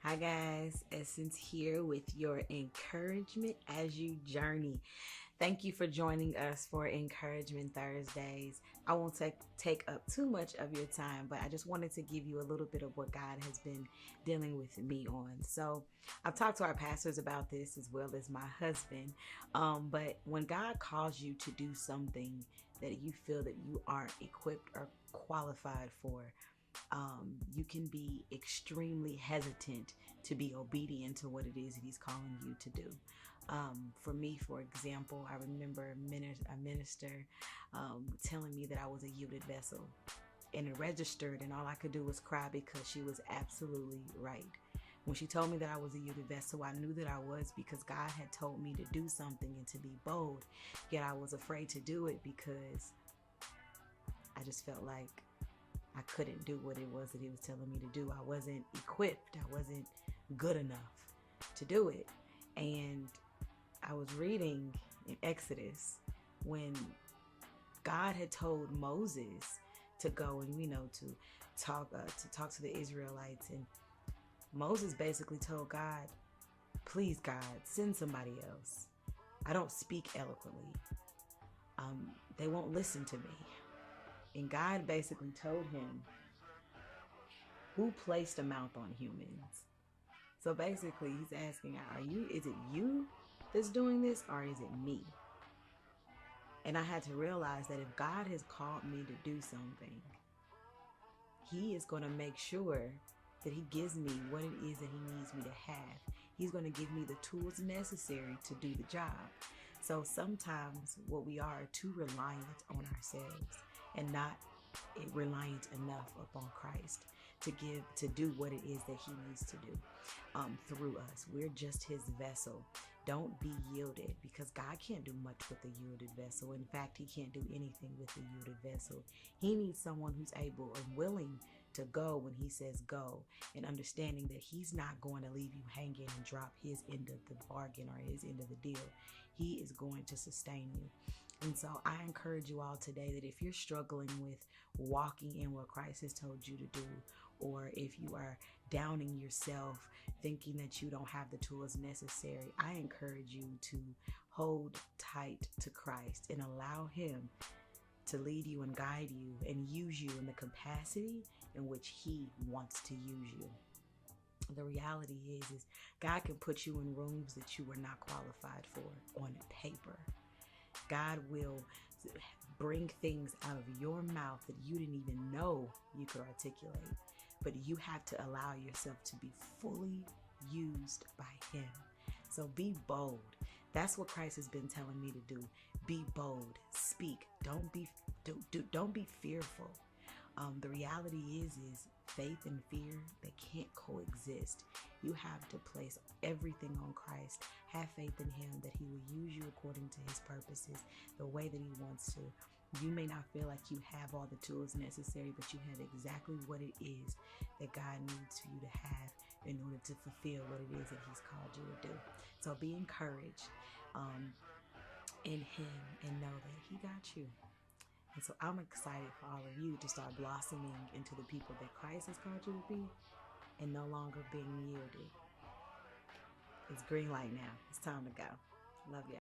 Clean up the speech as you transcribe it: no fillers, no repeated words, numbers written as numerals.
Hi guys, Essence here with your encouragement as you journey. Thank you for joining us for Encouragement Thursdays. I won't take up too much of your time, but I just wanted to give you a little bit of what God has been dealing with me on. So I've talked to our pastors about this as well as my husband. But when God calls you to do something that you feel that you aren't equipped or qualified for, you can be extremely hesitant to be obedient to what it is that he's calling you to do. For me, for example, I remember a minister telling me that I was a yielded vessel, and it registered, and all I could do was cry because she was absolutely right. When she told me that I was a yielded vessel, I knew that I was, because God had told me to do something and to be bold, yet I was afraid to do it because I just felt like I couldn't do what it was that he was telling me to do. I wasn't equipped. I wasn't good enough to do it. And I was reading in Exodus when God had told Moses to go and to talk to the Israelites, and Moses basically told God, "Please, God, send somebody else. I don't speak eloquently. They won't listen to me." And God basically told him, "Who placed a mouth on humans?" So basically, he's asking, is it you that's doing this, or is it me? And I had to realize that if God has called me to do something, he is going to make sure that he gives me what it is that he needs me to have. He's going to give me the tools necessary to do the job. So sometimes what we are too reliant on ourselves and not reliant enough upon Christ to do what it is that he needs to do through us. We're just his vessel. Don't be yielded, because God can't do much with a yielded vessel. In fact, he can't do anything with a yielded vessel. He needs someone who's able and willing to go when he says go, and understanding that he's not going to leave you hanging and drop his end of the bargain or his end of the deal. He is going to sustain you. And so I encourage you all today that if you're struggling with walking in what Christ has told you to do, or if you are downing yourself, thinking that you don't have the tools necessary, I encourage you to hold tight to Christ and allow him to lead you and guide you and use you in the capacity in which he wants to use you. The reality is God can put you in rooms that you were not qualified for on paper. God will bring things out of your mouth that you didn't even know you could articulate. But you have to allow yourself to be fully used by him. So be bold. That's what Christ has been telling me to do. Be bold. Speak. Don't be fearful. The reality is faith and fear, they can't coexist. You have to place everything on Christ. Have faith in him that he will use you according to his purposes, the way that he wants to. You may not feel like you have all the tools necessary, but you have exactly what it is that God needs for you to have in order to fulfill what it is that he's called you to do. So be encouraged in him, and know that he got you. And so I'm excited for all of you to start blossoming into the people that Christ has called you to be, and no longer being yielded. It's green light now. It's time to go. Love you.